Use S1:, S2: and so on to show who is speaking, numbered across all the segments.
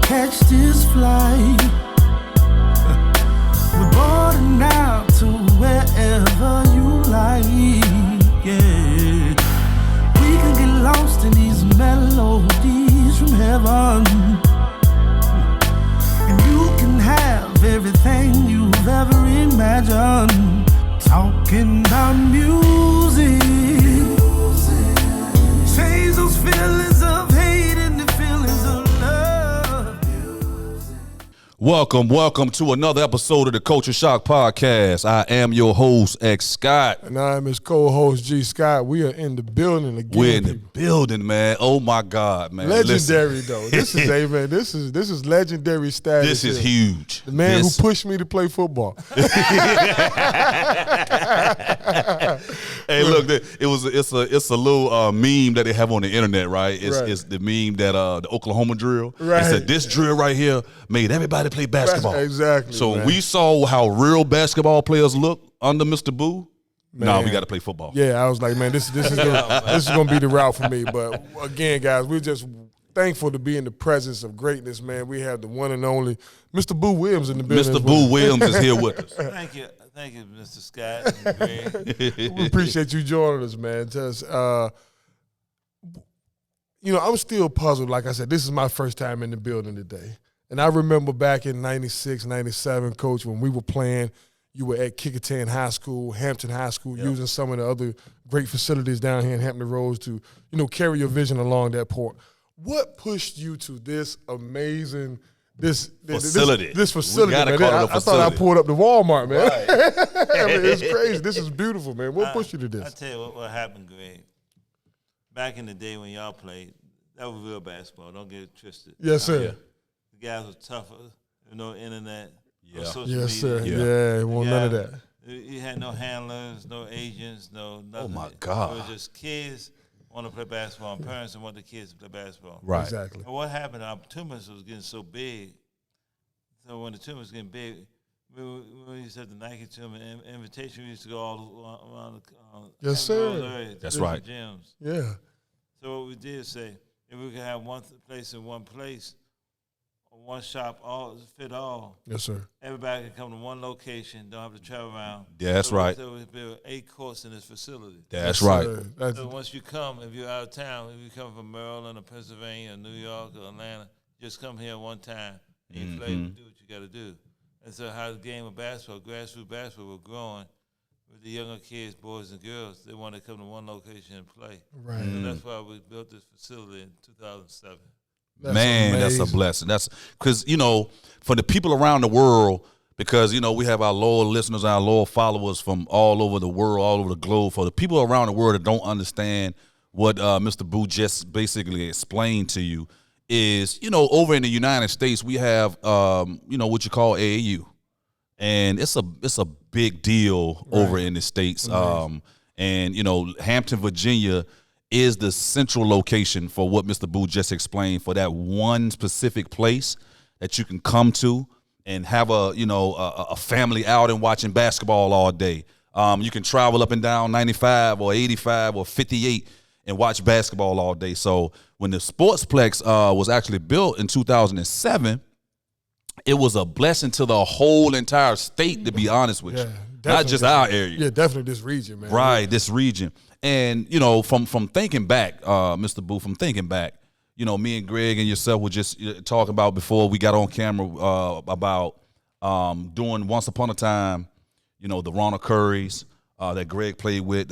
S1: catch this flight. We're boarding out to wherever you like, yeah. We can get lost in these melodies from heaven, and you can have everything you've ever imagined. Talking about music, change those feelings of hate into feelings of love.
S2: Welcome to another episode of the Culture Shock Podcast. I am your host, X Scott.
S3: And I am his co-host, G Scott. We are in the building again.
S2: We're in the building, man. Oh my God, man.
S3: Legendary though. This is man. This is legendary status.
S2: This is huge.
S3: The man who pushed me to play football.
S2: Hey, look, it's a little meme that they have on the internet, right? It's the meme that the Oklahoma drill.
S3: Right.
S2: It said this drill right here made everybody play basketball.
S3: Exactly.
S2: So
S3: man.
S2: we saw how real basketball players look under Mr. Boo. No, we got to play football.
S3: Yeah, I was like, man, this is gonna be the route for me. But again, guys, we're just thankful to be in the presence of greatness, man. We have the one and only Mr. Boo Williams in the building.
S2: Mr. Boo Williams is here with us.
S4: Thank you, Mr. Scott. And Greg.
S3: We appreciate you joining us, man. Just, I'm still puzzled. Like I said, this is my first time in the building today. And I remember back in 96, 97, Coach, when we were playing, you were at Kickerton High School, Hampton High School, using some of the other great facilities down here in Hampton Roads to, carry your vision along that port. What pushed you to this amazing
S2: facility?
S3: This facility,
S2: we gotta
S3: man.
S2: call it a facility.
S3: I thought I pulled up the Walmart, man.
S2: Right.
S3: I mean, it's crazy. This is beautiful, man. What pushed you to this?
S4: I tell you what happened, Greg. Back in the day when y'all played, that was real basketball. Don't get it twisted.
S3: Yes, sir.
S4: The guys were tougher. No internet.
S2: Yeah.
S4: No social
S3: Yes,
S4: media.
S3: sir. Yeah, well, none of that.
S4: You had no handlers, no agents, no nothing.
S2: Oh my God.
S4: It was just kids want to play basketball and parents want the kids to play basketball.
S2: Right.
S3: Exactly.
S4: But what happened, our tournaments was getting so big. So when the tournament was getting big, we used to have the Nike tournament invitation. We used to go all around the
S3: Yes, sir.
S4: area,
S2: That's right.
S4: Gyms.
S3: Yeah.
S4: So what we did say, if we could have one place in one place, one shop, all fit all.
S3: Yes, sir.
S4: Everybody can come to one location, don't have to travel around.
S2: Yeah, that's right.
S4: So we built 8 courts in this facility.
S2: That's
S3: Yes,
S2: right.
S3: sir.
S4: So once you come, if you're out of town, if you come from Maryland or Pennsylvania or New York or Atlanta, just come here one time and you play and do what you got to do. And so how the game of basketball, grassroots basketball was growing with the younger kids, boys and girls, they wanted to come to one location and play.
S3: Right.
S4: So that's why we built this facility in 2007.
S2: That's a blessing. That's because, for the people around the world, because, we have our loyal listeners, our loyal followers from all over the world, all over the globe. For the people around the world that don't understand what Mr. Boo just basically explained to you is, over in the United States, we have, what you call AAU. And it's a big deal over in the States. And, Hampton, Virginia is the central location for what Mr. Boo just explained, for that one specific place that you can come to and have a family out and watching basketball all day. You can travel up and down 95 or 85 or 58 and watch basketball all day. So when the Sportsplex was actually built in 2007, it was a blessing to the whole entire state, to be honest with you. Not just our area.
S3: Yeah, definitely this region, man.
S2: Right, this region. And, from thinking back, Mr. Boo, me and Greg and yourself were just talking about before we got on camera about doing Once Upon a Time, the Ronald Currys that Greg played with,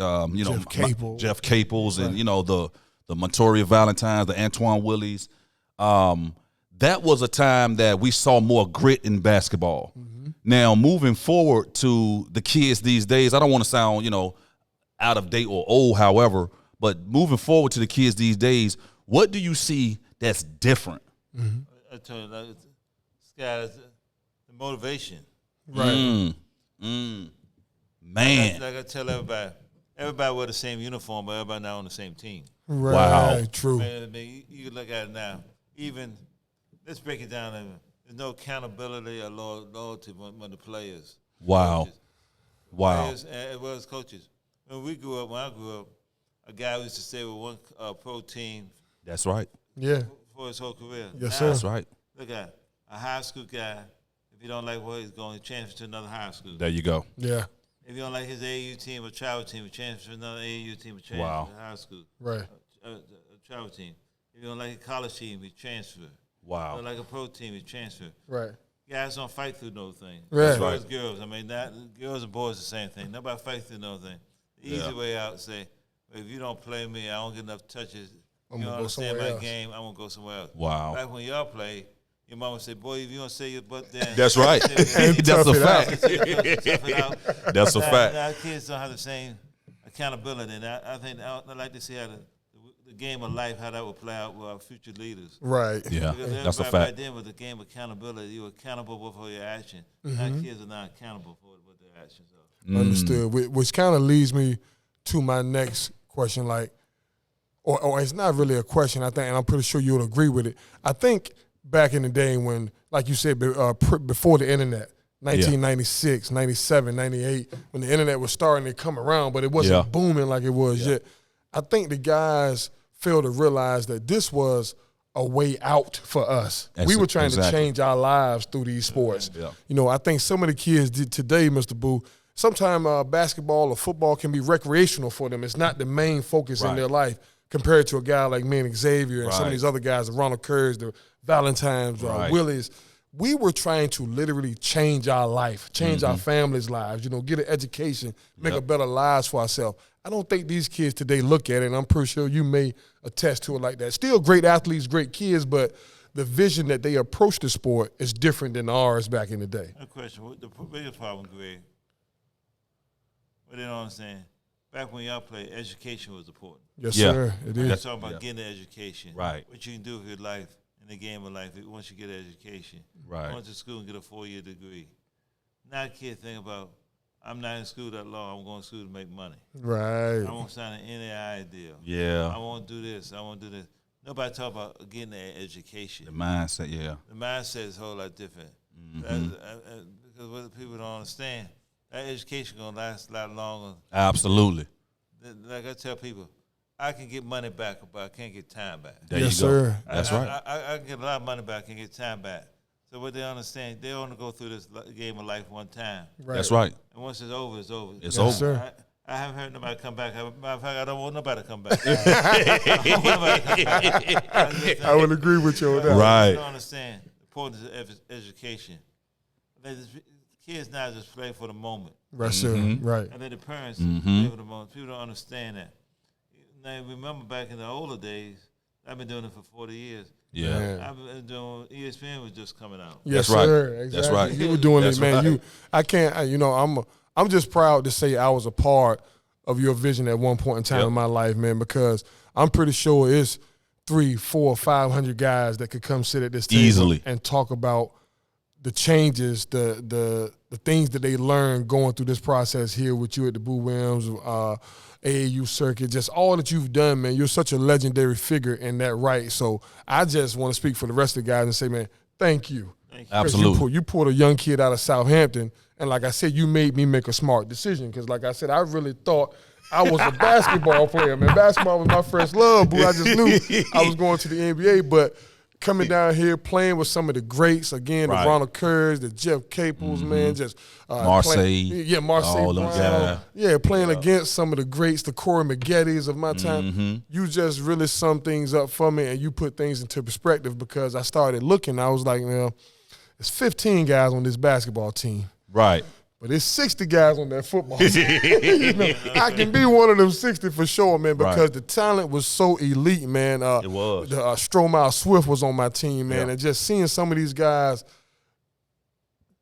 S2: Jeff Capels and, the Montoria Valentines, the Antoine Willies. That was a time that we saw more grit in basketball. Mm-hmm. Now, moving forward to the kids these days, I don't want to sound, out of date or old, however, but moving forward to the kids these days, what do you see that's different?
S3: Mm-hmm.
S4: I told you, Scott, the motivation.
S3: Right.
S2: Man.
S4: Like I tell everybody wear the same uniform, but everybody not on the same team.
S3: Right.
S2: Wow.
S3: True.
S4: I mean, you look at it now. Even, let's break it down. There's no accountability or loyalty among the players.
S2: Wow.
S4: Coaches.
S2: Wow.
S4: Players as well as coaches. When I grew up, a guy used to stay with one pro team.
S2: That's right.
S3: Yeah.
S4: For his whole career.
S3: Yes,
S4: Now,
S3: sir.
S2: That's right.
S4: Look at a high school guy. If you don't like where he's going, he transfers to another high school.
S2: There you go.
S3: Yeah.
S4: If you don't like his AAU team or travel team, he transfers to another AAU team or transfers to high school.
S3: Right.
S4: A travel team. If you don't like a college team, he transfer.
S2: Wow.
S4: If you don't like a pro team, he transfer.
S3: Right.
S4: Guys don't fight through no thing.
S3: Right.
S4: As far as girls, I mean, girls and boys the same thing. Nobody fights through no thing. The easy way out, say, if you don't play me, I don't get enough touches. You don't understand my game, I'm going to go somewhere else.
S2: Wow.
S4: Back when y'all play, your mama said, boy, if you don't say your butt down.
S2: That's right. That's a fact. That's a fact.
S4: Now kids don't have the same accountability. And I think I'd like to see how the game of life, how that would play out with our future leaders.
S3: Right.
S2: Yeah,
S4: Because
S2: that's a
S4: back
S2: fact.
S4: then with the game of accountability, you were accountable for your action. Now kids are not accountable for what their actions are.
S3: Understood. Which kind of leads me to my next question, like, or it's not really a question, I think, and I'm pretty sure you'll agree with it. I think back in the day when, like you said, before the internet, 1996, 97, 98, when the internet was starting to come around, but it wasn't booming like it was yet, I think the guys failed to realize that this was a way out for us. We were trying to change our lives through these sports.
S2: Yeah.
S3: You know, I think some of the kids did today, Mr. Boo, sometimes basketball or football can be recreational for them. It's not the main focus in their life compared to a guy like me and Xavier and some of these other guys, the Ronald Kerrs, the Valentines, Willis. We were trying to literally change our life, change our families' lives, you know, get an education, make a better lives for ourselves. I don't think these kids today look at it, and I'm pretty sure you may attest to it like that. Still great athletes, great kids, but the vision that they approach the sport is different than ours back in the day.
S4: A question. The biggest problem, Greg, what they don't understand, back when y'all played, education was important.
S3: Yes, sir. It is.
S4: You're talking about getting an education.
S2: Right.
S4: What you can do with your life in the game of life once you get an education.
S2: Right.
S4: Go to school and get a 4-year degree. Now kids think about, I'm not in school that long, I'm going to school to make money.
S3: Right.
S4: I want to sign an NAI deal.
S2: Yeah.
S4: I want to do this, I want to do this. Nobody talk about getting an education.
S2: The mindset,
S4: The mindset is a whole lot different. Because what people don't understand, that education going to last a lot longer.
S2: Absolutely.
S4: Like I tell people, I can get money back, but I can't get time back.
S2: There you go.
S3: Sir.
S2: That's right.
S4: I can get a lot of money back and get time back. So what they understand, they only go through this game of life one time.
S3: Right.
S2: That's right.
S4: And once it's over, it's over.
S2: It's over.
S3: Sir.
S4: I haven't heard nobody come back. Matter of fact, I don't want nobody to come back. I don't want nobody to come back.
S3: I would agree with you on that.
S2: Right.
S4: You don't understand the importance of education. Kids now just play for the moment.
S3: Right, sir. Right.
S4: And then the parents play for the moment. People don't understand that. Now, remember back in the older days, I've been doing it for 40 years.
S2: Yeah.
S3: Man.
S4: I've been doing, ESPN was just coming out.
S3: Yes,
S2: That's right.
S3: sir. Exactly.
S2: That's right.
S3: You were doing
S2: That's
S3: it, man.
S2: right.
S3: I can't. You know, I'm just proud to say I was a part of your vision at one point in time in my life, man. Because I'm pretty sure it's 300, 400, 500 guys that could come sit at this table
S2: Easily
S3: and talk about the changes, the things that they learned going through this process here with you at the Boo Williams AAU circuit, just all that you've done, man. You're such a legendary figure in that right. So I just want to speak for the rest of the guys and say, man, thank you.
S2: Absolutely.
S3: You pulled a young kid out of Southampton, and like I said, you made me make a smart decision because, like I said, I really thought I was a basketball player, man. Basketball was my first love, boo. I just knew I was going to the NBA, but coming down here, playing with some of the greats, again, the Ronald Kerrs, the Jeff Capels, man, just
S2: Marseille.
S3: Marseille,
S2: all them
S3: Brown.
S2: guys.
S3: Playing against some of the greats, the Corey Maggettis of my time. You just really summed things up for me, and you put things into perspective because I started looking. I was like, well, there's 15 guys on this basketball team.
S2: Right.
S3: But there's 60 guys on that football team. You know, I can be one of them 60 for sure, man, because the talent was so elite, man.
S2: It was.
S3: Stromile Swift was on my team, man, and just seeing some of these guys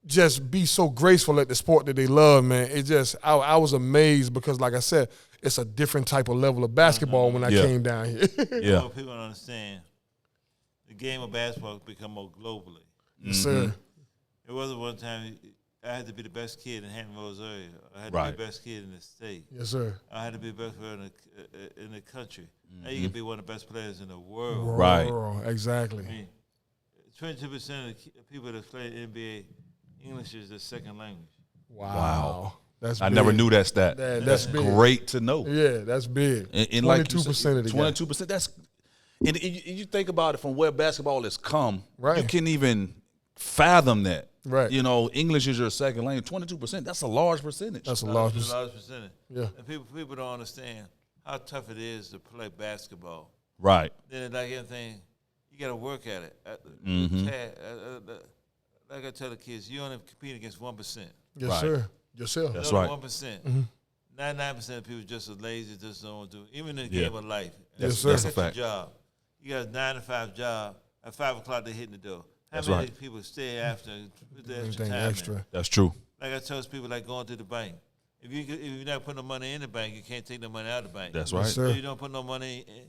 S3: just be so graceful at the sport that they love, man, it just I was amazed because, like I said, it's a different type of level of basketball when I came down here.
S4: People don't understand. The game of basketball has become more globally.
S3: Yes, sir.
S4: It wasn't one time I had to be the best kid in Hampton Roads area. I had to be the best kid in the state.
S3: Yes, sir.
S4: I had to be the best player in the country. Now you can be one of the best players in the world.
S2: Right.
S3: Exactly.
S4: I mean, 22% of the people that play NBA, English is their second language.
S3: Wow. That's
S2: I
S3: big.
S2: never knew that stat.
S3: That's big.
S2: Great to know.
S3: Yeah, that's big.
S2: And
S3: 22% of the
S2: 22%. And you think about it from where basketball has come,
S3: Right.
S2: you can't even fathom that.
S3: Right.
S2: You know, English is your second language. 22%, that's a large percentage.
S3: That's a large
S4: It's a
S3: percentage.
S4: large percentage.
S3: Yeah.
S4: And people don't understand how tough it is to play basketball.
S2: Right.
S4: Then like anything, you got to work at it. Like I tell the kids, you only compete against 1%.
S3: Yes,
S2: Right.
S3: sir. Yourself.
S2: That's right.
S4: 1%. 99% of people just are lazy, just don't want to do it. Even in the
S2: Yeah.
S4: game of life.
S3: Yes, sir.
S2: That's a
S4: That's your
S2: fact.
S4: job. You got a 9 to 5 job. At 5 o'clock, they're hitting the door. How
S2: That's
S4: many
S2: right.
S4: people stay after and put the extra
S3: Everything
S4: time in?
S3: extra.
S2: That's true.
S4: Like I tell people, like going to the bank. If you're not putting no money in the bank, you can't take no money out of the bank.
S2: That's
S3: Yes,
S2: right.
S3: sir.
S4: If you don't put no money in,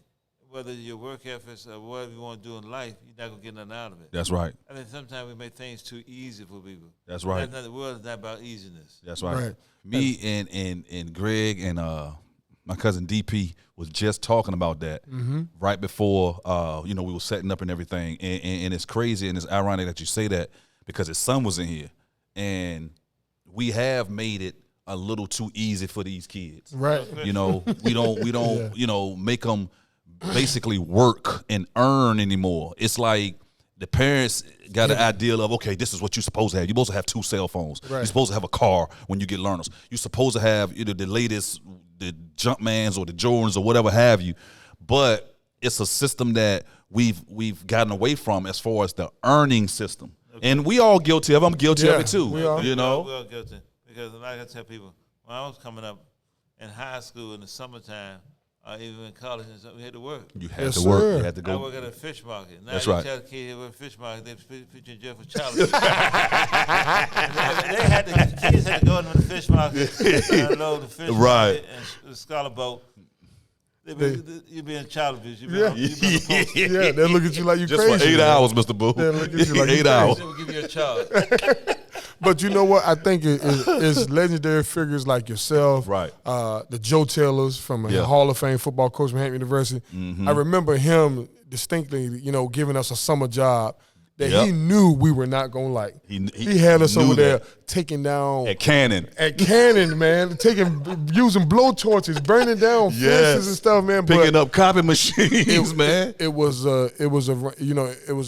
S4: whether your work efforts or whatever you want to do in life, you're not gonna get nothing out of it.
S2: That's right.
S4: I think sometimes we make things too easy for people.
S2: That's right.
S4: The world is not about easiness.
S2: That's right.
S3: Right.
S2: Me and Greg and my cousin DP was just talking about that right before we were setting up and everything. And it's crazy and it's ironic that you say that because his son was in here. And we have made it a little too easy for these kids.
S3: Right.
S2: You know, we don't make them basically work and earn anymore. It's like the parents got an ideal of, okay, this is what you're supposed to have. You're supposed to have 2 cell phones.
S3: Right.
S2: You're supposed to have a car when you get learners. You're supposed to have either the latest, the Jumpmans or the Jordans or whatever have you. But it's a system that we've gotten away from as far as the earning system. And we all guilty of it. I'm guilty of
S3: Yeah,
S2: it too.
S3: we are.
S2: You know?
S4: We're all guilty. Because like I tell people, when I was coming up in high school in the summertime, even in college and stuff, we had to work.
S2: You had
S3: Yes,
S2: to work.
S3: sir.
S2: You had to
S4: I
S2: go.
S4: work at a fish market. Now
S2: That's
S4: you
S2: right.
S4: tell the kid you work at a fish market, they put you in jail for child abuse. The kids had to go into the fish market and unload the fish
S2: Right.
S4: market and the scholar boat. You be in child abuse. You be on the post.
S3: Yeah, they look at you like you
S2: Just
S3: crazy.
S2: for 8
S3: man.
S2: hours, Mr. Boo.
S3: Yeah, look at you like you
S2: 8 hours.
S4: They will give you a charge.
S3: But you know what? I think it's legendary figures like yourself,
S2: Right.
S3: The Joe Taylors from a
S2: Yeah.
S3: Hall of Fame football coach from Hampton University. I remember him distinctly, giving us a summer job that
S2: Yep.
S3: he knew we were not gonna like.
S2: He
S3: He had us
S2: knew
S3: over there
S2: that.
S3: taking down
S2: At Cannon.
S3: at Cannon, man, using blow torches, burning down
S2: Yes.
S3: fences and stuff, man. But
S2: Picking up copy machines, man.
S3: it was a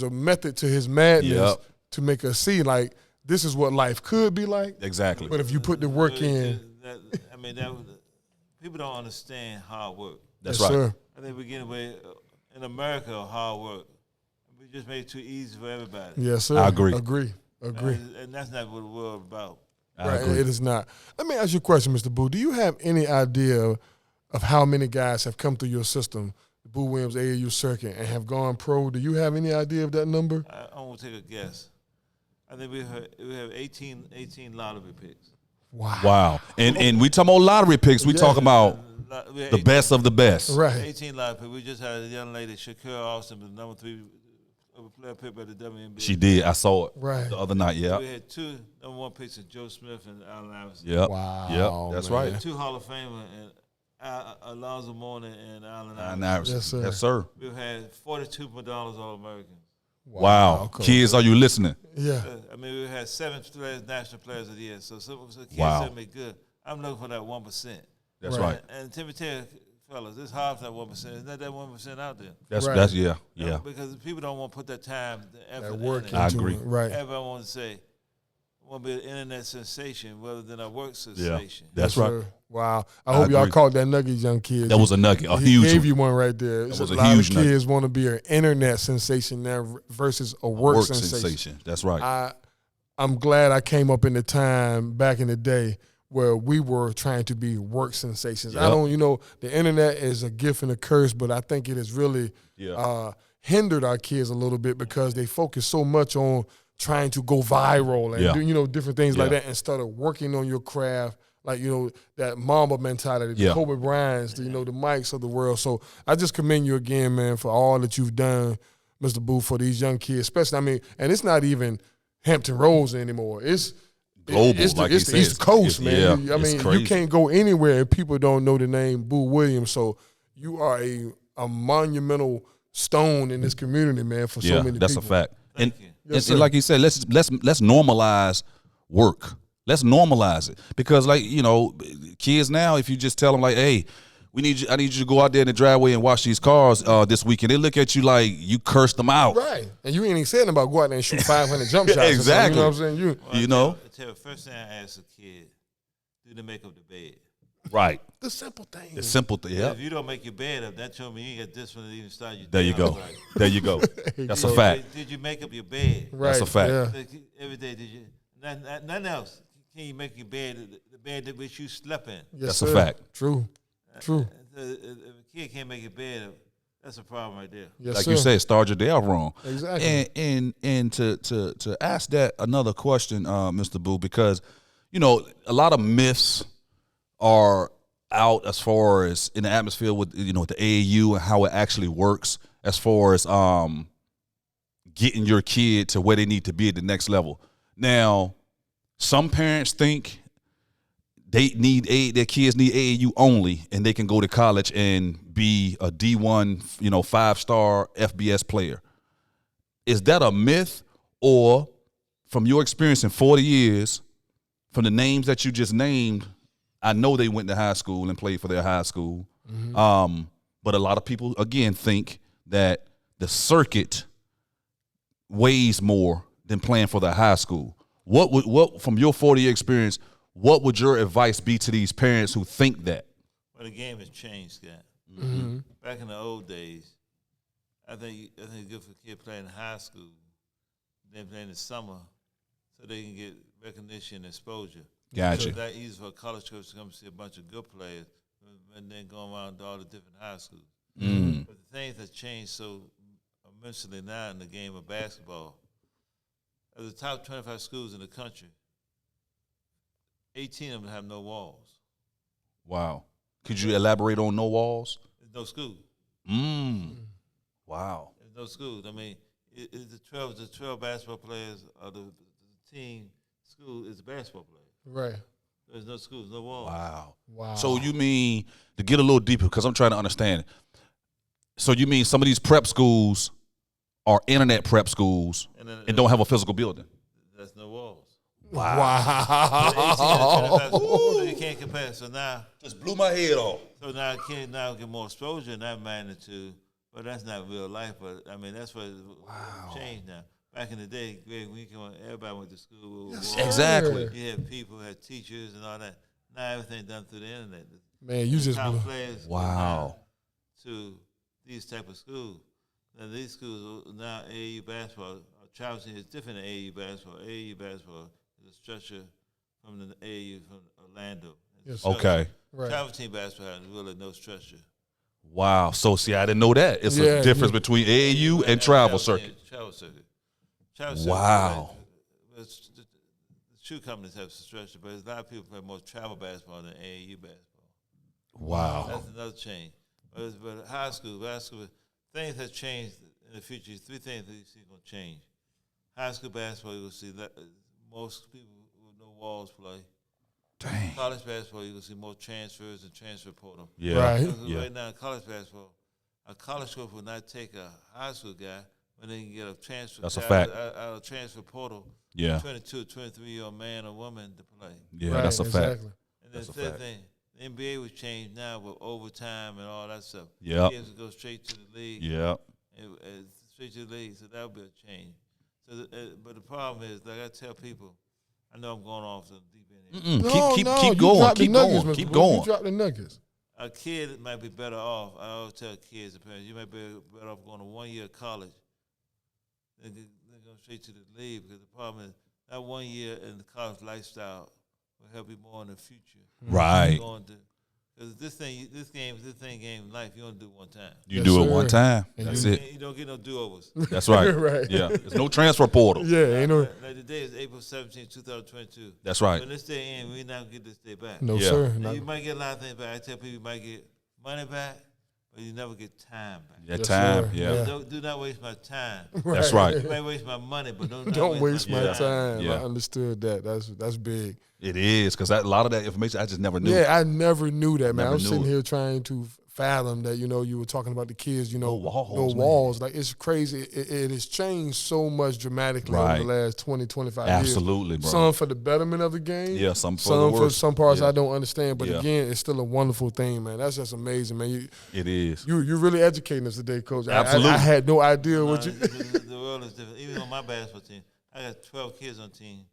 S3: method to his madness
S2: Yep.
S3: to make us see like this is what life could be like.
S2: Exactly.
S3: But if you put the work in,
S4: People don't understand hard work.
S2: That's
S3: yes,
S2: right.
S3: sir.
S4: I think we're getting away in America hard work. We just made it too easy for everybody.
S3: Yes, sir.
S2: I agree.
S3: Agree.
S4: And that's not what the world is about.
S2: I
S3: Right.
S2: agree.
S3: It is not. Let me ask you a question, Mr. Boo. Do you have any idea of how many guys have come through your system, the Boo Williams AAU circuit, and have gone pro? Do you have any idea of that number?
S4: I want to take a guess. I think we have 18 lottery picks.
S2: Wow. And we talking about lottery picks. We talking about
S4: We had
S2: the best of the best.
S3: Right.
S4: 18 lottery picks. We just had a young lady, Shakur Austin, was number 3 player picked by the WNBA.
S2: She did. I saw it
S3: Right.
S2: the other night. Yeah.
S4: We had 2 number 1 picks of Joe Smith and Allen Iverson.
S2: Yep.
S3: Wow,
S2: Yep. That's
S3: man.
S2: right.
S4: 2 Hall of Famer and Alonzo Mourning and Allen
S2: And
S4: Iverson.
S2: Iverson.
S3: Yes, sir.
S2: Yes, sir.
S4: We've had 42 McDonald's All-Americans.
S2: Wow.
S3: Okay.
S2: Kids, are you listening?
S3: Yeah.
S4: I mean, we had 7 national players of the year. So kids
S2: Wow.
S4: said me good. I'm looking for that 1%.
S2: That's
S3: Right.
S2: right.
S4: And Timmy tell fellas, it's hard for that 1%. There's not that 1% out there.
S2: That's
S3: Right.
S2: that's yeah.
S4: Because people don't want to put that time, the effort,
S3: That work
S4: in
S2: I
S3: into
S2: agree.
S3: it. Right.
S4: Everybody wants to say, want to be an internet sensation rather than a work sensation.
S2: That's
S3: Yes,
S2: right.
S3: sir. Wow. I hope y'all
S2: agree.
S3: caught that nugget, young kids.
S2: That was a nugget, a
S3: He
S2: huge
S3: gave
S2: one.
S3: you one right there.
S2: That was
S3: a
S2: a
S3: lot
S2: huge
S3: of
S2: nugget.
S3: kids want to be an internet sensation now versus a work sensation.
S2: That's right.
S3: I'm glad I came up in the time back in the day where we were trying to be work sensations. I
S2: Yep.
S3: don't, the internet is a gift and a curse, but I think it has really hindered our kids a little bit because they focus so much on trying to go viral and
S2: Yeah.
S3: do, different things like
S2: Yeah.
S3: that instead of working on your craft. Like, that Mamba mentality, the
S2: Yeah.
S3: Kobe Bryants, the Mikes of the world. So I just commend you again, man, for all that you've done, Mr. Boo, for these young kids, especially, and it's not even Hampton Roads anymore. It's
S2: Global,
S3: It's the,
S2: like he
S3: it's the
S2: says.
S3: East Coast,
S2: It's-
S3: man.
S2: yeah,
S3: I
S2: it's
S3: mean,
S2: crazy.
S3: you can't go anywhere if people don't know the name Boo Williams. So you are a monumental stone in this community, man, for so many
S2: that's
S3: people.
S2: a fact. And,
S4: Thank you.
S3: Yes,
S2: and
S3: sir.
S2: like you said, let's normalize work. Let's normalize it because, like, kids now, if you just tell them like, hey, I need you to go out there in the driveway and wash these cars this weekend. They look at you like you cursed them out.
S3: Right. And you ain't even saying about go out there and shoot 500 jump shots.
S2: Exactly.
S3: You know what I'm saying?
S2: You know?
S4: I tell you, first thing I ask a kid, do they make up the bed?
S2: Right.
S3: The simple thing.
S2: The simple thing. Yeah.
S4: If you don't make your bed up, that shows me you ain't got this one to even start your
S2: There
S4: day
S2: you
S4: off
S2: go.
S4: right.
S2: There you go. That's a fact.
S4: Did you make up your bed?
S3: Right.
S2: That's a fact.
S3: Yeah.
S4: Like, every day, did you? Nothing else. Can you make your bed, the bed that which you slept in?
S3: Yes,
S2: That's
S3: sir.
S2: a fact.
S3: True. True.
S4: If a kid can't make your bed up, that's a problem right there.
S3: Yes,
S2: Like
S3: sir.
S2: you said, start your day off wrong.
S3: Exactly.
S2: And to ask that another question, Mr. Boo, because you know a lot of myths are out as far as in the atmosphere with the AAU and how it actually works as far as getting your kid to where they need to be at the next level. Now, some parents think their kids need AAU only, and they can go to college and be a D1, 5-star FBS player. Is that a myth, or from your experience in 40 years, from the names that you just named, I know they went to high school and played for their high school. Mm-hmm. But a lot of people, again, think that the circuit weighs more than playing for their high school. What from your 40-year experience, what would your advice be to these parents who think that?
S4: Well, the game has changed, Scott.
S3: Mm-hmm.
S4: Back in the old days, I think it's good for a kid playing in high school, then playing in the summer, so they can get recognition and exposure.
S2: Gotcha.
S4: So it's that easy for a college coach to come see a bunch of good players and then go around to all the different high schools.
S2: Mm.
S4: But the things have changed so immensely now in the game of basketball. Of the top 25 schools in the country, 18 of them have no walls.
S2: Wow. Could you elaborate on no walls?
S4: There's no school.
S2: Wow.
S4: There's no schools. I mean, the 12 basketball players of the team school is a basketball player.
S3: Right.
S4: There's no schools, no walls.
S3: Wow.
S2: So you mean, to get a little deeper, because I'm trying to understand, so you mean some of these prep schools are internet prep schools and don't have a physical building?
S4: There's no walls.
S3: Wow.
S4: So you can't compare. So now,
S2: Just blew my head off.
S4: so now a kid now get more exposure in that magnitude, but that's not real life. But I mean, that's what changed now. Back in the day, Greg, everybody went to school. With walls.
S2: Exactly.
S4: You had people, had teachers, and all that. Now everything's done through the internet.
S3: Man, you just
S4: Top
S3: blew.
S4: players go
S2: Wow.
S4: now to these type of schools. Now these schools now AAU basketball. Travel team is different than AAU basketball. AAU basketball is a structure from the AAU from Orlando.
S3: Yes,
S2: Okay.
S3: Right.
S4: Travel team basketball has really no structure.
S2: Wow. So, see, I didn't know that. It's
S3: Yeah,
S2: a difference between AAU and travel circuit.
S4: Travel circuit. Travel circuit.
S2: Wow.
S4: The shoe companies have structure, but a lot of people play more travel basketball than AAU basketball.
S2: Wow.
S4: That's another change. But high school basketball, things have changed in the future. Three things that you see going to change. High school basketball, you'll see most people with no walls play.
S2: Dang.
S4: College basketball, you'll see more transfers and transfer portal.
S2: Yeah.
S3: Right.
S2: Yeah.
S4: Right now in college basketball, a college coach will not take a high school guy when they can get a transfer.
S2: That's a
S4: guy
S2: fact.
S4: Out of transfer portal.
S2: Yeah.
S4: 22, 23-year-old man or woman to play.
S2: Yeah,
S3: Right,
S2: that's a fact.
S3: exactly.
S4: And
S2: That's
S4: the
S2: a
S4: third
S2: fact.
S4: thing, the NBA was changed now with overtime and all that stuff.
S2: Yep.
S4: Kids will go straight to the league.
S2: Yeah.
S4: Straight to the league, so that would be a change. So, but the problem is, like I tell people, I know I'm going off the deep end here.
S2: Keep
S3: you
S2: going.
S3: dropped the
S2: Keep
S3: nuggets,
S2: going.
S3: Mr.
S2: Keep
S3: Boo.
S2: going.
S3: You dropped the nuggets.
S4: A kid might be better off. I always tell kids, parents, you might be better off going to 1 year of college than going straight to the league, because the problem is that 1 year in the college lifestyle will help you more in the future.
S2: Right.
S4: Because this game in life, you only do one time.
S2: You
S3: Yes,
S2: do it
S3: sir.
S2: one time.
S3: And
S2: That's
S4: You
S2: it.
S4: don't get no do-overs.
S2: That's right.
S3: Right.
S2: Yeah. There's no transfer portal.
S3: Yeah, ain't no.
S4: Like the day is April 17, 2022.
S2: That's right.
S4: When this day ends, we not get this day back.
S3: No,
S2: Yeah.
S3: sir.
S4: Now,
S3: Not-
S4: you might get a lot of things back. I tell people you might get money back, but you never get time back.
S2: That
S3: Yes,
S2: time.
S3: sir.
S2: Yeah.
S3: Yeah.
S4: Do not waste my time.
S2: That's right.
S4: You might waste my money, but
S3: Don't waste my
S2: Yeah.
S3: time.
S2: Yeah.
S3: I understood that. That's big.
S2: It is, because a lot of that information I just never knew.
S3: Yeah, I never knew that, man.
S2: Never
S3: I'm
S2: knew
S3: sitting
S2: it.
S3: here trying to fathom that, you were talking about the kids,
S2: No walls,
S3: no walls. Like, it's crazy. It has changed so much dramatically over the last 20, 25 years.
S2: Absolutely, bro.
S3: Some for the betterment of the game.
S2: Yeah, some for
S3: some parts I don't understand. But again, it's still a wonderful thing, man. That's just amazing, man.
S2: It is.
S3: You're really educating us today, Coach.
S2: Absolutely.
S3: I had no idea what you.
S4: The world is different. Even on my basketball team, I got 12 kids on the team,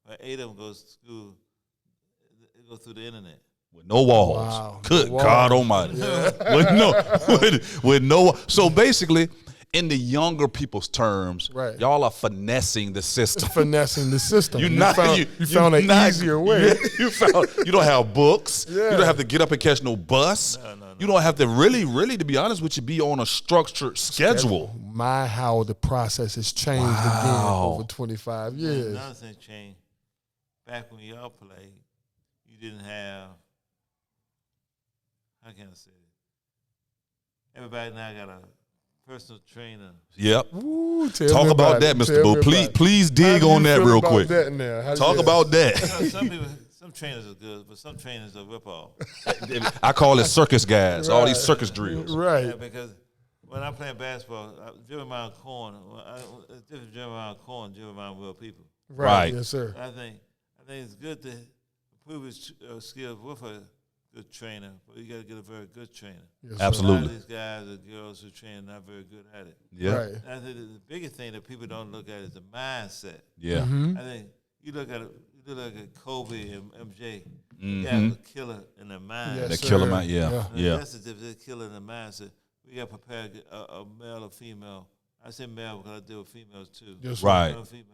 S4: but 8 of them goes to school. They go through the internet.
S2: With no walls.
S3: Wow.
S2: Good
S3: No
S2: God
S3: walls.
S2: Almighty. With no. So basically, in the younger people's terms, y'all are finessing the system.
S3: Finessing the system.
S2: You
S3: found an easier way.
S2: You don't have books. You don't have to get up and catch no bus.
S4: No.
S2: You don't have to really, to be honest with you, be on a structured schedule.
S3: How the process has changed again over 25 years.
S4: Another thing changed. Back when y'all played, you didn't have, how can I say it? Everybody now got a personal trainer.
S2: Yep.
S3: Ooh,
S2: Talk about that, Mr. Boo. Please dig on that real quick. Talk about that.
S4: Some trainers are good, but some trainers are rip-off.
S2: I call it circus guys, all these circus drills.
S3: Right.
S4: Yeah, because when I play basketball, driven around corn, it's different driven around corn, driven around real people.
S2: Right.
S3: Yes, sir.
S4: I think it's good to prove his skills with a good trainer, but you got to get a very good trainer.
S3: Yes,
S2: absolutely.
S4: A lot of these guys or girls who train not very good at it.
S2: Yeah.
S3: Right.
S4: I think the biggest thing that people don't look at is the mindset.
S2: Yeah.
S4: I think you look at Kobe and MJ. You have a killer in their mind.
S3: Yes,
S2: the killer mind. Yeah.
S4: That's the difference. The killer in the mindset. We got to prepare a male or female. I say male because I deal with females too.
S3: Yes,
S2: right.
S4: Male or female.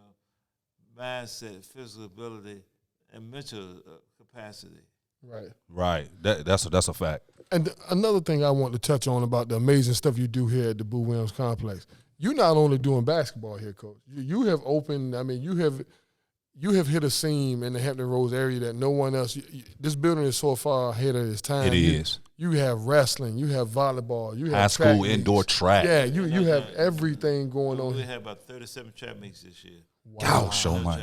S4: Mindset, physical ability, and mental capacity.
S3: Right.
S2: That's a fact.
S3: And another thing I want to touch on about the amazing stuff you do here at the Boo Williams Complex. You're not only doing basketball here, Coach. You have opened. I mean, you have hit a seam in the Hampton Roads area that no one else. This building is so far ahead of its time.
S2: It is.
S3: You have wrestling. You have volleyball. You have
S2: high school
S3: track
S2: indoor
S3: meets.
S2: track.
S3: Yeah, you have everything going on.
S4: We had about 37 track meets this year.
S2: Wow, so much.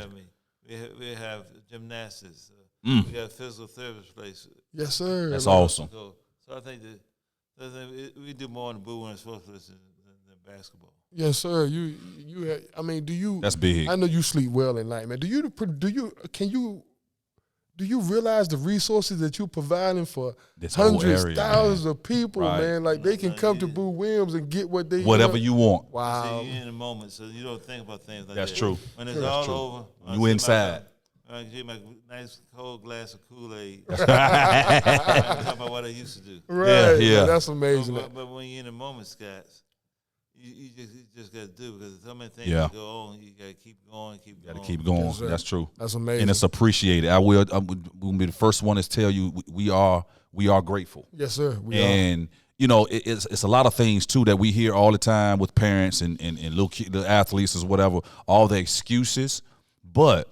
S4: We have gymnastics. We got physical therapy place.
S3: Yes, sir.
S2: That's awesome.
S4: So I think that we do more in the Boo Williams sports place than basketball.
S3: Yes, sir. You. I mean, do you?
S2: That's big.
S3: I know you sleep well at night, man. Do you realize the resources that you're providing for
S2: this
S3: hundreds,
S2: area,
S3: thousands of people,
S2: right.
S3: man? Like they can come to Boo Williams and get what they
S2: whatever you want.
S3: Wow.
S4: See, you're in the moment, so you don't think about things like
S2: That's
S4: that.
S2: true.
S4: When it's all over,
S2: You inside.
S4: I get my nice cold glass of Kool-Aid. I talk about what I used to do.
S3: Right.
S2: Yeah.
S3: That's amazing.
S4: But when you're in the moment, Scott, you just got to do because there's so many things
S2: Yeah.
S4: that go on. You got to keep going,
S2: Got to keep going.
S3: Yes, sir.
S2: That's true.
S3: That's amazing.
S2: And it's appreciated. We'll be the first one to tell you we are grateful.
S3: Yes, sir. We
S2: And you know, it's a lot of things too that we hear all the time with parents and little athletes or whatever, all the excuses. But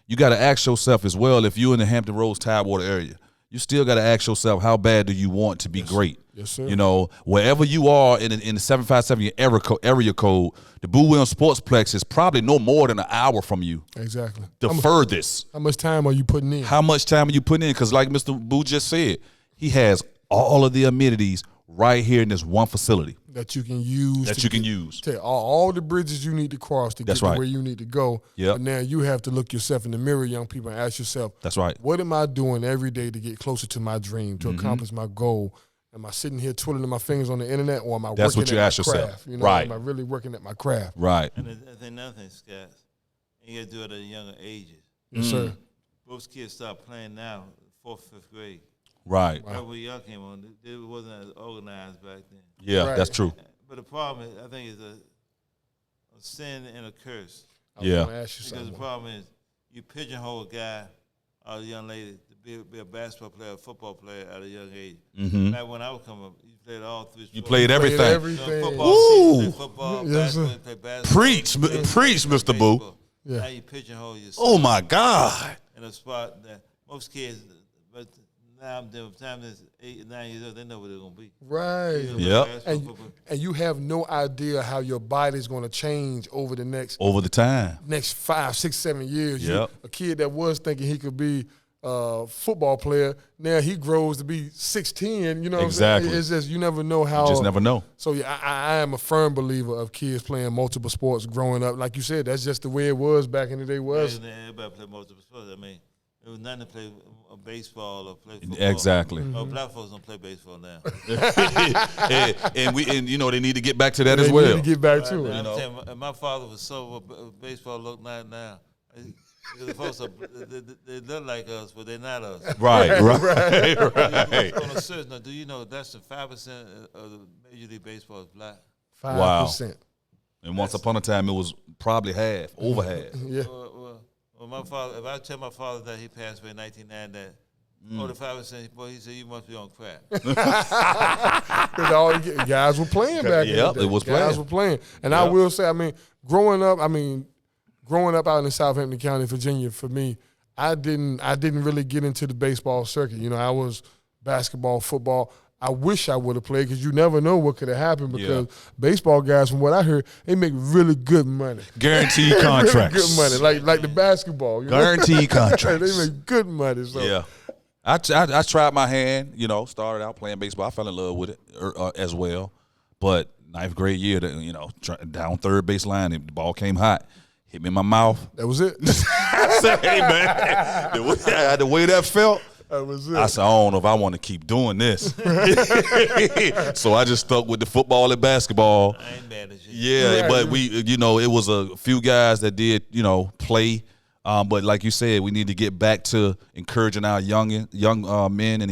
S2: you got to ask yourself as well, if you're in the Hampton Roads Tidewater area, you still got to ask yourself, how bad do you want to be great?
S3: Yes, sir.
S2: You know, wherever you are in the 757 area code, the Boo Williams Sportsplex is probably no more than an hour from you.
S3: Exactly.
S2: The furthest.
S3: How much time are you putting in?
S2: How much time are you putting in? Because like Mr. Boo just said, he has all of the amenities right here in this one facility
S3: that you can use. Take all the bridges you need to cross to get to where you need to go.
S2: Yep.
S3: But now you have to look yourself in the mirror, young people, and ask yourself,
S2: that's right.
S3: What am I doing every day to get closer to my dream, to accomplish my goal? Am I sitting here twiddling my fingers on the internet, or am I
S2: That's
S3: working
S2: what you
S3: at
S2: ask
S3: my
S2: yourself.
S3: craft? You know,
S2: Right.
S3: Am I really working at my craft?
S2: Right.
S4: And I think another thing, Scott, you got to do it at a younger ages.
S3: Yes, sir.
S4: Most kids start playing now, 4th, 5th grade.
S2: Right.
S4: Right when y'all came on, it wasn't as organized back then.
S2: Yeah,
S3: Right.
S2: that's true.
S4: But the problem is, I think it's a sin and a curse.
S3: I was gonna ask you
S4: Because
S3: something.
S4: the problem is, you pigeonhole a guy or a young lady to be a basketball player, a football player at a young age. Back when I would come up, you played all three sports.
S2: You played everything.
S4: Football,
S2: Ooh.
S4: you played football,
S3: Yes, sir.
S4: basketball, you played basketball.
S2: Preach, Mr. Boo.
S4: Baseball.
S3: Yeah.
S4: Now you pigeonhole yourself.
S2: Oh my God.
S4: In a spot that most kids, but now the time is 8 or 9 years old, they know where they're gonna be.
S3: Right.
S2: Yep.
S3: And you have no idea how your body's going to change over the next
S2: Over the time.
S3: 5, 6, 7 years.
S2: Yep.
S3: A kid that was thinking he could be football player. Now he grows to be 6'10", you know what
S2: Exactly.
S3: I'm saying? It's just you never know how.
S2: You just never know.
S3: So, yeah, I am a firm believer of kids playing multiple sports growing up. Like you said, that's just the way it was back in the day was.
S4: Everybody play multiple sports. I mean, it was nothing to play baseball or play football.
S2: Exactly.
S4: Oh, black folks don't play baseball now.
S2: and you know they need to get back to that as
S3: They
S2: well.
S3: need to get back to it.
S4: I'm telling you, my father was so baseball look not now. The folks they look like us, but they're not us.
S2: Right.
S4: On a serious note, do you know that's the 5% of the Major League Baseball is black?
S3: 5%.
S2: Wow. And once upon a time, it was probably half, over half.
S3: Yeah.
S4: Well, my father, if I tell my father that he passed away in 1990, that only 5%, boy, he said, you must be on crack.
S3: Because all guys were playing back in the
S2: Yep,
S3: day.
S2: it was
S3: Guys were playing. And I will say, I mean, growing up out in Southampton County, Virginia, for me, I didn't really get into the baseball circuit. You know, I was basketball, football. I wish I would have played because you never know what could have happened because baseball guys, from what I heard, they make really good money.
S2: Guaranteed contracts.
S3: Really good money, like the basketball. You
S2: Guaranteed
S3: know?
S2: contracts.
S3: They make good money. So.
S2: Yeah. I tried my hand, you know, started out playing baseball. I fell in love with it as well. But ninth grade year, you know, down third baseline, the ball came hot. Hit me in my mouth.
S3: That was it.
S2: I said, hey, man, the way that felt,
S3: that was it.
S2: I said, I don't know if I want to keep doing this. So I just stuck with the football and basketball.
S4: I ain't mad at you.
S2: Yeah, but it was a few guys that did, you know, play. But like you said, we need to get back to encouraging our young men and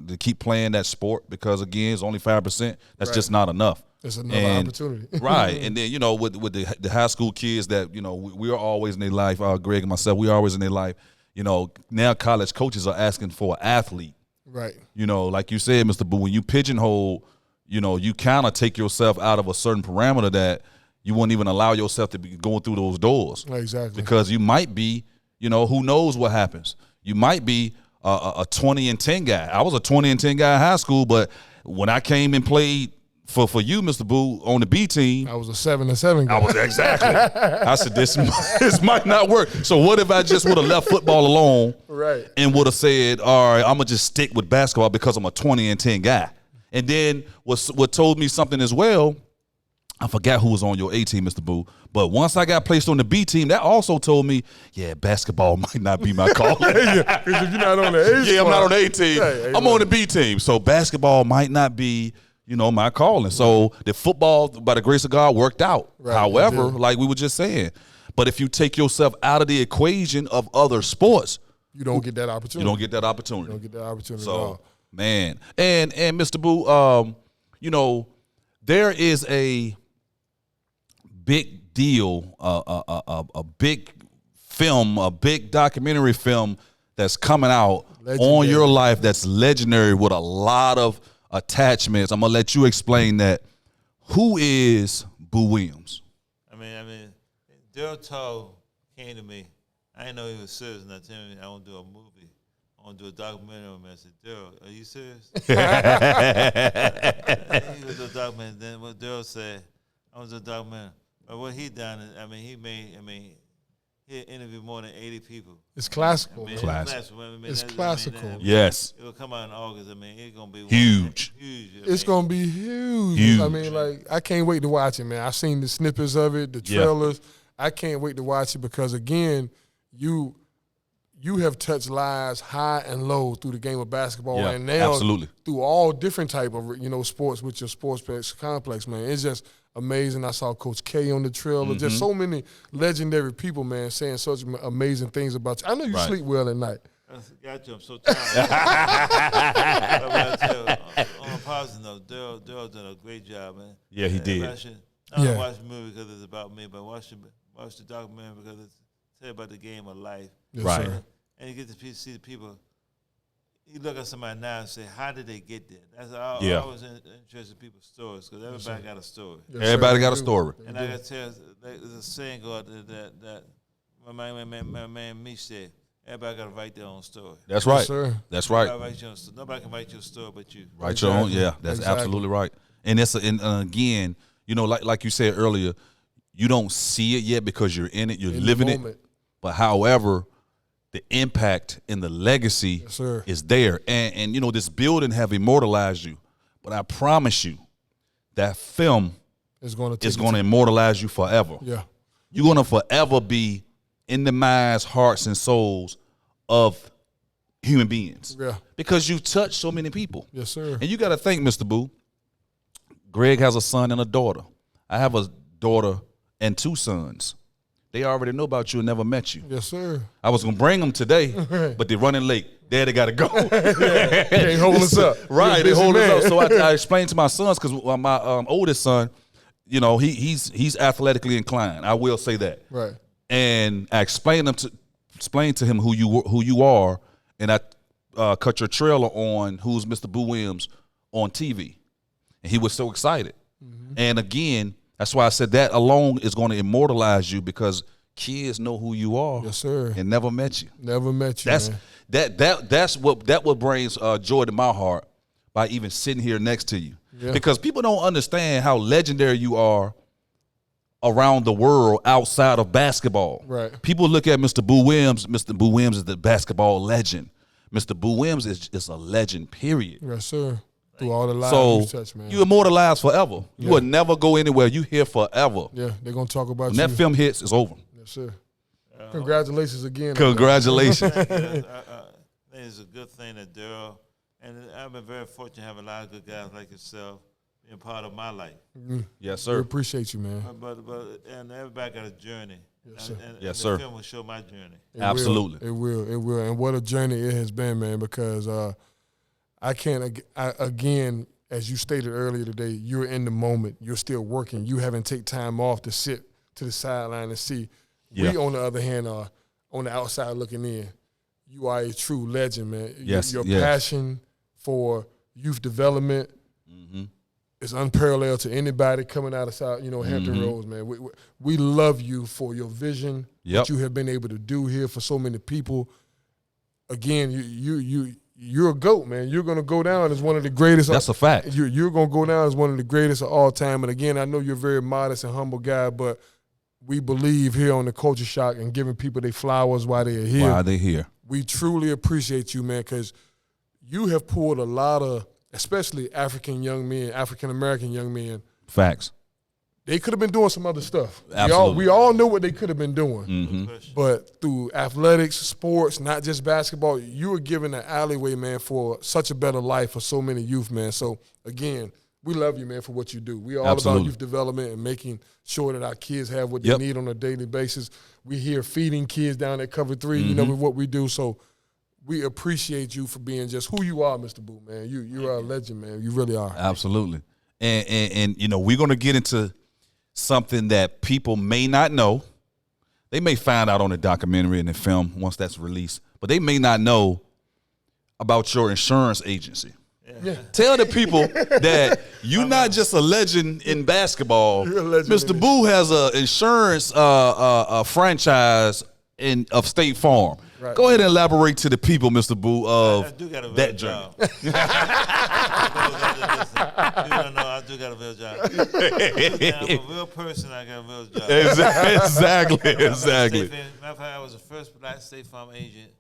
S2: to keep playing that sport because, again, it's only 5%. That's just not enough.
S3: It's another opportunity.
S2: Right. And then, you know, with the high school kids that, you know, we are always in their life, Greg and myself, we are always in their life. You know, now college coaches are asking for an athlete.
S3: Right.
S2: You know, like you said, Mr. Boo, when you pigeonhole, you know, you kind of take yourself out of a certain parameter that you wouldn't even allow yourself to be going through those doors.
S3: Exactly.
S2: Because you might be, you know, who knows what happens. You might be a 20-10 guy. I was a 20-10 guy in high school, but when I came and played for you, Mr. Boo, on the B team,
S3: I was a 7-7 guy.
S2: I was exactly. I said this might not work. So what if I just would have left football alone,
S3: right, and
S2: would have said, all right, I'm gonna just stick with basketball because I'm a 20-10 guy. And then what told me something as well. I forgot who was on your A team, Mr. Boo. But once I got placed on the B team, that also told me, yeah, basketball might not be my call.
S3: Yeah, because if you're not on the A team,
S2: I'm not on the A team. I'm on the B team. So basketball might not be, you know, my calling. So the football, by the grace of God, worked out. Right, however, like we were just saying, but if you take yourself out of the equation of other sports,
S3: you don't get that opportunity.
S2: You don't get that opportunity.
S3: You don't get that opportunity
S2: so,
S3: at all.
S2: Man, and Mr. Boo, you know, there is a big deal, a big film, a big documentary film that's coming out on your life that's legendary with a lot of attachments. I'm gonna let you explain that. Who is Boo Williams?
S4: I mean, Daryl Tull came to me. I didn't know he was serious, and I told him I want to do a movie. I want to do a documentary on him. I said, Daryl, are you serious? He was a documentary. Then what Daryl said, I was a documentary. But what he done is, he interviewed more than 80 people.
S3: It's classical.
S2: It's
S3: classical.
S2: Yes.
S4: It will come out in August. It's going to be
S2: huge.
S3: It's going to be huge. I mean, like, I can't wait to watch it, man. I've seen the snippets of it, the trailers. I can't wait to watch it because, again, you have touched lives high and low through the game of basketball, and now through all different type of, you know, sports with your sports complex, man. It's just amazing. I saw Coach K on the trailer. Just so many legendary people, man, saying such amazing things about you. I know you sleep well at night.
S4: Got you. I'm so tired. On a positive note, Daryl did a great job, man.
S2: Yeah, he did.
S4: I don't watch the movie because it's about me, but watch the documentary because it's about the game of life.
S3: Yes,
S2: right.
S3: Sir.
S4: And you get to see the people. You look at somebody now and say, how did they get there? That's I was interested in people's stories because everybody got a story.
S2: Yes, everybody got a story.
S4: And I got to tell you, there's a saying that my man Meech said, everybody got to write their own story.
S2: That's right.
S3: Yes, sir.
S2: That's right.
S4: Nobody can write your story but you.
S2: Write your own. Yeah, that's absolutely right. And again, you know, like you said earlier, you don't see it yet because you're in it, you're living it. But however, the impact and the legacy
S3: Yes, sir.
S2: is there. And you know, this building have immortalized you. But I promise you, that film
S3: It's going
S2: is going to immortalize you forever.
S3: Yeah.
S2: You're going to forever be in the minds, hearts, and souls of human beings.
S3: Yeah.
S2: Because you touched so many people.
S3: Yes, sir.
S2: And you got to think, Mr. Boo, Greg has a son and a daughter. I have a daughter and 2 sons. They already know about you and never met you.
S3: Yes, sir.
S2: I was going to bring them today, but they're running late. Daddy got to go.
S3: They ain't holding us up.
S2: Right,
S3: You're a
S2: they
S3: busy
S2: hold us
S3: man.
S2: up. So I explained to my sons, because my oldest son, you know, he's athletically inclined. I will say that.
S3: Right.
S2: And I explained to him who you are, and I cut your trailer on who's Mr. Boo Williams on TV, and he was so excited. Mm-hmm. And again, that's why I said that alone is going to immortalize you, because kids know who you are.
S3: Yes, sir.
S2: And never met you.
S3: Never met you.
S2: That's what brings joy to my heart by even sitting here next to you.
S3: Yeah.
S2: Because people don't understand how legendary you are around the world outside of basketball.
S3: Right.
S2: People look at Mr. Boo Williams. Mr. Boo Williams is the basketball legend. Mr. Boo Williams is a legend, period.
S3: Yes, sir. Through all the lives
S2: So
S3: you touch, man.
S2: you immortalized forever. You
S3: Yeah.
S2: will never go anywhere. You here forever.
S3: Yeah, they're going to talk about
S2: When
S3: you.
S2: that film hits, it's over.
S3: Yes, sir. Congratulations again.
S2: Congratulations.
S4: It's a good thing that Daryl, and I've been very fortunate to have a lot of good guys like yourself being part of my life.
S2: Yes,
S3: We
S2: sir.
S3: appreciate you, man.
S4: But and everybody got a journey.
S3: Yes, sir.
S4: And
S2: Yes,
S4: the
S2: sir.
S4: film will show my journey.
S2: Absolutely.
S3: It will. And what a journey it has been, man, because I can't, again, as you stated earlier today, you're in the moment. You're still working. You haven't taken time off to sit to the sideline and see.
S2: Yeah.
S3: We, on the other hand, are on the outside looking in. You are a true legend, man.
S2: Yes,
S3: Your
S2: yes.
S3: passion for youth development is unparalleled to anybody coming out of South, Hampton Roads, man. We love you for your vision,
S2: Yep.
S3: what you have been able to do here for so many people. Again, you're a GOAT, man. You're going to go down as one of the greatest.
S2: That's a fact.
S3: You're going to go down as one of the greatest of all time. And again, I know you're a very modest and humble guy, but we believe here on the Culture Shock and giving people their flowers while they're here.
S2: Why are they here?
S3: We truly appreciate you, man, because you have pulled a lot of, especially African American young men.
S2: Facts.
S3: They could have been doing some other stuff.
S2: Absolutely.
S3: We all know what they could have been doing.
S2: Mm-hmm.
S3: But through athletics, sports, not just basketball, you were given an alleyway, man, for such a better life for so many youth, man. So, again, we love you, man, for what you do. We are all
S2: Absolutely.
S3: about youth development and making sure that our kids have what
S2: Yep.
S3: they need on a daily basis. We here feeding kids down at Cover 3, with what we do. So we appreciate you for being just who you are, Mr. Boo, man. You are a legend, man. You really are.
S2: Absolutely. And we're going to get into something that people may not know. They may find out on the documentary and the film once that's released, but they may not know about your insurance agency.
S3: Yeah.
S2: Tell the people that you're not just a legend in basketball.
S3: You're a legend
S2: Mr.
S3: in
S2: Boo has an insurance franchise of State Farm.
S3: Right.
S2: Go ahead and elaborate to the people, Mr. Boo,
S4: I
S2: of
S4: do got a real
S2: that
S4: job.
S2: journey.
S4: You don't know, I do got a real job. I'm a real person, I got a real job.
S2: Exactly.
S4: Matter of fact, I was the first black State Farm agent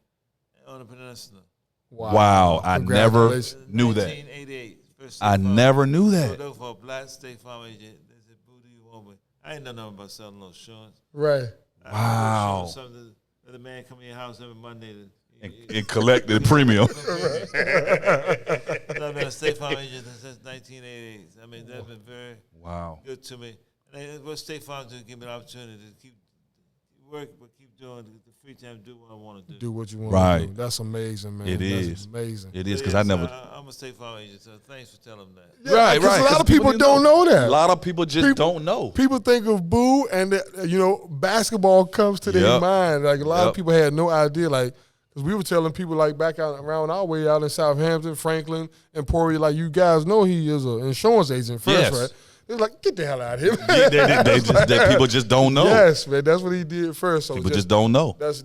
S4: on the peninsula.
S2: Wow, I never
S3: Congratulations.
S2: knew that.
S4: 1988. First State
S2: I
S4: Farm.
S2: never knew
S4: So
S2: that.
S4: they were for a black State Farm agent. They said, "Boo, do you want me?" I ain't know nothing about selling no insurance.
S3: Right.
S2: Wow.
S4: Something that the man come in your house every Monday
S2: And collect the premium.
S4: I've been a State Farm agent since 1988. I mean, that's been very
S2: Wow.
S4: good to me. And what State Farm to give me the opportunity to keep work, but keep doing the free time, do what I want to do.
S3: Do what you want
S2: Right.
S3: to do. That's amazing, man.
S2: It
S3: That's
S2: is.
S3: amazing.
S2: It is because I never.
S4: I'm a State Farm agent, so thanks for telling them that.
S3: Yeah,
S2: Right,
S3: 'cause
S2: right.
S3: a lot
S2: 'cause
S3: of people
S2: didn't
S3: don't know that.
S2: A lot of people just
S3: People-
S2: don't know.
S3: People think of Boo and, basketball comes to their
S2: Yep.
S3: mind. Like, a lot of
S2: Yep.
S3: people had no idea. Like, because we were telling people, like, back out around our way out in Southampton, Franklin, Emporia, like, you guys know he is an insurance agent first,
S2: Yes.
S3: right? They're like, get the hell out of here.
S2: People just don't know.
S3: Yes, man. That's what he did first. So
S2: People just don't know.
S3: That's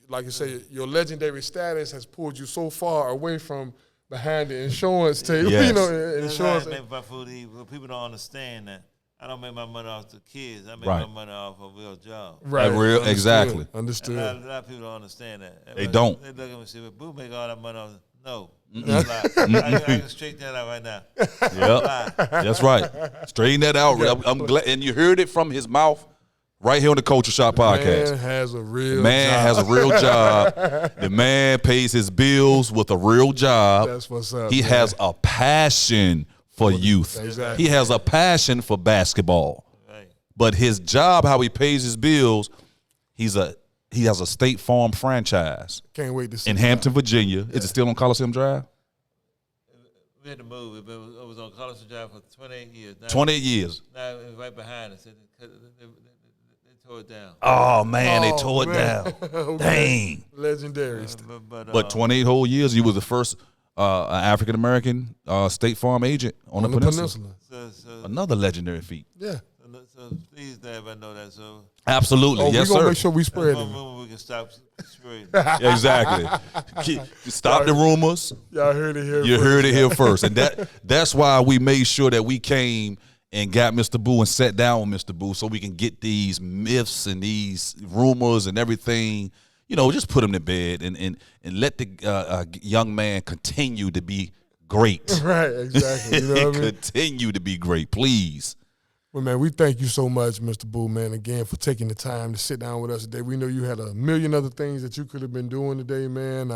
S3: like you say, your legendary status has pulled you so far away from behind the insurance table.
S2: Yes.
S3: And
S4: That's
S3: insurance.
S4: how I make my food eat. But people don't understand that I don't make my money off the kids. I make
S2: Right.
S4: my money off a real job.
S3: Right.
S2: Real,
S3: Understood.
S2: exactly.
S3: Understood.
S4: A lot of people don't understand that.
S2: They don't.
S4: They look at me and say, "Well, Boo make all that money off." No.
S2: Mm-mm.
S4: That's a lie. I can straighten that out right now.
S2: Yep. That's right. Straighten that out. I'm glad. And you heard it from his mouth right here on the Culture Shock podcast.
S3: Man has a real
S2: Man
S3: job.
S2: has a real job. The man pays his bills with a real job.
S3: That's what's up.
S2: He
S3: man.
S2: has a passion for youth.
S3: Exactly.
S2: He has a passion for basketball.
S4: Right.
S2: But his job, how he pays his bills, he has a State Farm franchise
S3: Can't wait to see
S2: in Hampton, Virginia. Is it still on Coliseum Drive?
S4: We had to move. It was on College Drive for 28 years. Now,
S2: 28 years.
S4: Now it's right behind us. They tore it down.
S2: Oh, man, they
S3: Oh,
S2: tore it
S3: man.
S2: down.
S3: Okay.
S2: Dang.
S3: Legendary.
S2: But 28 whole years, he was the first African-American State Farm agent on the peninsula.
S4: So
S2: Another legendary feat.
S3: Yeah.
S4: please let everybody know that. So
S2: Absolutely.
S3: Oh,
S2: Yes,
S3: we're gonna
S2: sir.
S3: make sure we spread
S4: one
S3: it.
S4: moment we can stop spreading.
S2: Exactly. Stop the rumors.
S3: Y'all heard it here.
S2: You
S3: first.
S2: heard it here first. And that's why we made sure that we came and got Mr. Boo and sat down with Mr. Boo so we can get these myths and these rumors and everything, you know, just put them to bed and let the young man continue to be great.
S3: Right, exactly. You know what I mean?
S2: Continue to be great, please.
S3: Well, man, we thank you so much, Mr. Boo, man, again, for taking the time to sit down with us today. We know you had a million other things that you could have been doing today, man.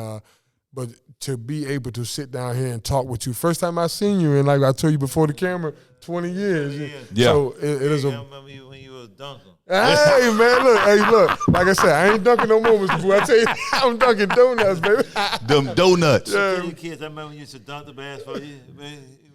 S3: But to be able to sit down here and talk with you, first time I seen you, and like I told you before the camera, 20 years.
S2: Yeah.
S3: So it is
S4: I
S3: a.
S4: remember you when you was dunking.
S3: Hey, man, look. Like I said, I ain't dunking no more, Mr. Boo. I tell you, I'm dunking donuts, baby.
S2: Them donuts.
S3: Yeah.
S4: You kids, I remember when you used to dunk the basketball. You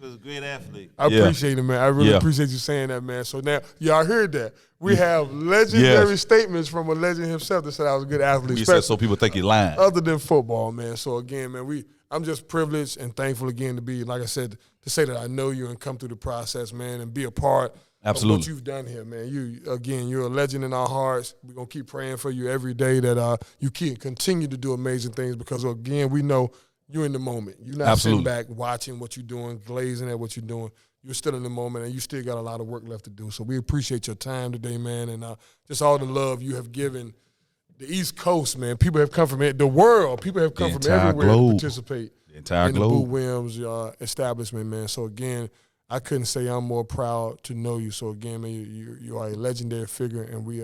S4: was a great athlete.
S3: I
S2: Yeah.
S3: appreciate it, man. I really
S2: Yeah.
S3: appreciate you saying that, man. So now, y'all heard that. We have legendary
S2: Yes.
S3: statements from a legend himself that said I was a good athlete.
S2: You said so people think you're lying.
S3: Other than football, man. So again, man, I'm just privileged and thankful again to be, like I said, to say that I know you and come through the process, man, and be a part
S2: Absolutely.
S3: of what you've done here, man. You're a legend in our hearts. We're gonna keep praying for you every day that you continue to do amazing things because again, we know you're in the moment. You're not
S2: Absolutely.
S3: sitting back watching what you're doing, glazing at what you're doing. You're still in the moment, and you still got a lot of work left to do. So we appreciate your time today, man, and just all the love you have given the East Coast, man. People have come from the world. People have come
S2: The
S3: from
S2: entire
S3: everywhere
S2: globe.
S3: to participate
S2: The entire
S3: in the Boo
S2: globe.
S3: Williams establishment, man. So again, I couldn't say I'm more proud to know you. So again, man, you are a legendary figure, and we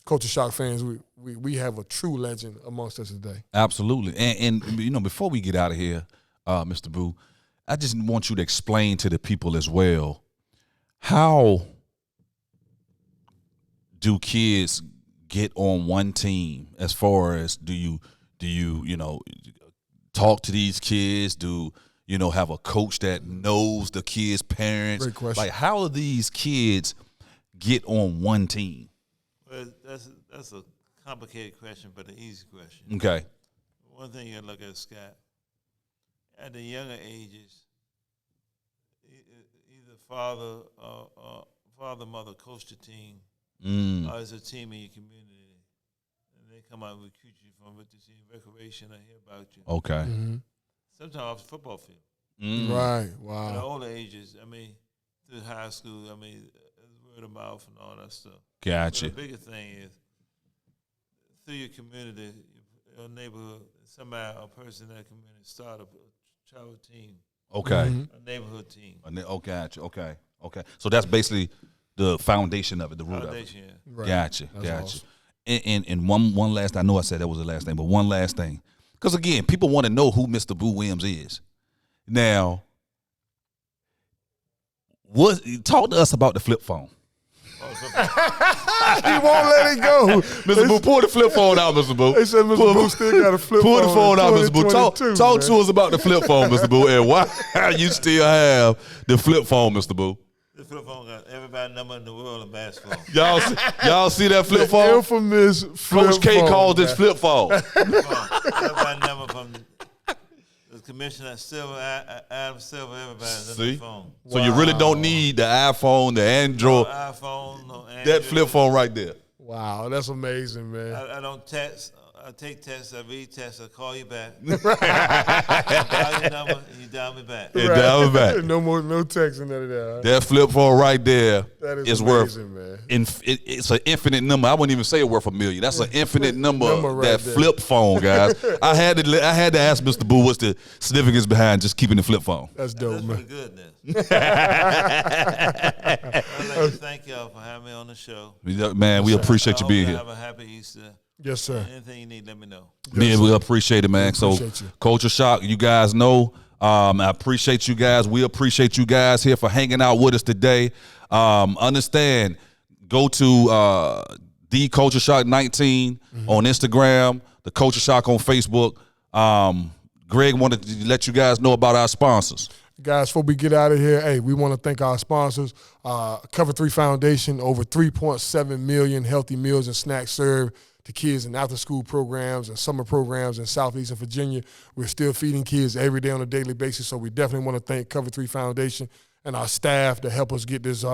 S3: Culture Shock fans, we have a true legend amongst us today.
S2: Absolutely. And you know, before we get out of here, Mr. Boo, I just want you to explain to the people as well, how do kids get on one team as far as do you talk to these kids? Do you know have a coach that knows the kids' parents?
S3: Great question.
S2: Like how do these kids get on one team?
S4: Well, that's a complicated question, but an easy question.
S2: Okay.
S4: One thing you gotta look at, Scott, at the younger ages, either father or mother coach the team, or it's a team in your community, and they come out and recruit you from it to see recreation or hear about you.
S2: Okay.
S3: Mm-hmm.
S4: Sometimes off the football field.
S3: Right.
S4: At the
S3: Wow.
S4: older ages, I mean, through high school, I mean, word of mouth and all that stuff.
S2: Gotcha.
S4: But the bigger thing is through your community, your neighborhood, somebody, a person in that community start a travel team,
S2: Okay.
S3: Mm-hmm.
S4: a neighborhood team.
S2: Oh, gotcha. Okay. Okay. So that's basically the foundation of it, the root of it.
S4: Foundation, yeah.
S3: Right.
S2: Gotcha.
S3: That's
S2: Gotcha.
S3: awesome.
S2: And one last, I know I said that was the last thing, but one last thing. Because again, people want to know who Mr. Boo Williams is. Now, talk to us about the flip phone.
S3: He won't let it go.
S2: Mr. Boo, pull the flip phone out, Mr. Boo.
S3: They said Mr. Boo still got a flip
S2: Pull
S3: phone.
S2: the phone out,
S3: in
S2: Mr. Boo. Talk
S3: 2022,
S2: to us about the flip phone, Mr. Boo, and why you still have the flip phone, Mr. Boo.
S4: The flip phone got everybody number in the world in basketball.
S2: Y'all see that flip
S3: The
S2: phone?
S3: infamous flip
S2: Coach K
S3: phone,
S2: calls this
S3: man.
S2: flip phone.
S4: Everybody number from the commissioner, Silver, Adam Silver, everybody's in
S2: See?
S4: the phone.
S2: So you really don't need the iPhone, the Android,
S4: No iPhone, no Android.
S2: that flip phone right there.
S3: Wow, that's amazing, man.
S4: I don't text. I take tests, I read tests, I call you back. I dial your number, and you dial me back.
S2: And dial me back.
S3: No texting, none of that.
S2: That flip phone right there
S3: That is
S2: is
S3: amazing,
S2: worth.
S3: man.
S2: It's an infinite number. I wouldn't even say it worth $1 million. That's an infinite number.
S3: Right
S2: that
S3: there.
S2: flip phone, guys. I had to ask Mr. Boo what's the significance behind just keeping the flip phone.
S3: That's dope,
S4: That's
S3: man.
S4: pretty good, I'd like to thank y'all for having me on the show.
S2: Man, we appreciate you being here.
S4: Have a happy Easter.
S3: Yes, sir.
S4: Anything you need, let me know.
S2: Man, we appreciate it, man. So,
S3: appreciate you.
S2: Culture Shock, you guys know. I appreciate you guys. We appreciate you guys here for hanging out with us today. Understand, go to the Culture Shock 19 on Instagram, the Culture Shock on Facebook. Greg wanted to let you guys know about our sponsors.
S3: Guys, before we get out of here, hey, we want to thank our sponsors. Cover 3 Foundation, over 3.7 million healthy meals and snacks served to kids in after-school programs and summer programs in Southeastern Virginia. We're still feeding kids every day on a daily basis, so we definitely want to thank Cover 3 Foundation and our staff to help us get this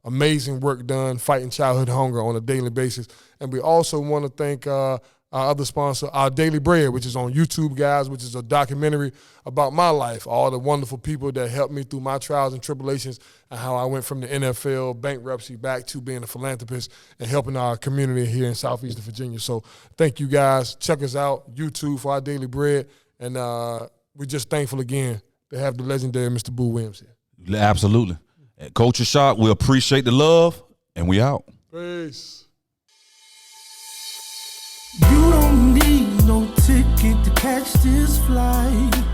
S3: amazing work done, fighting childhood hunger on a daily basis. And we also want to thank our other sponsor, Our Daily Bread, which is on YouTube, guys, which is a documentary about my life, all the wonderful people that helped me through my trials and tribulations and how I went from the NFL bankruptcy back to being a philanthropist and helping our community here in Southeastern Virginia. So thank you, guys. Check us out, YouTube, for Our Daily Bread. And we're just thankful again to have the legendary Mr. Boo Williams here.
S2: Absolutely. At Culture Shock, we appreciate the love, and we out.
S3: Peace.
S1: You don't need no ticket to catch this flight.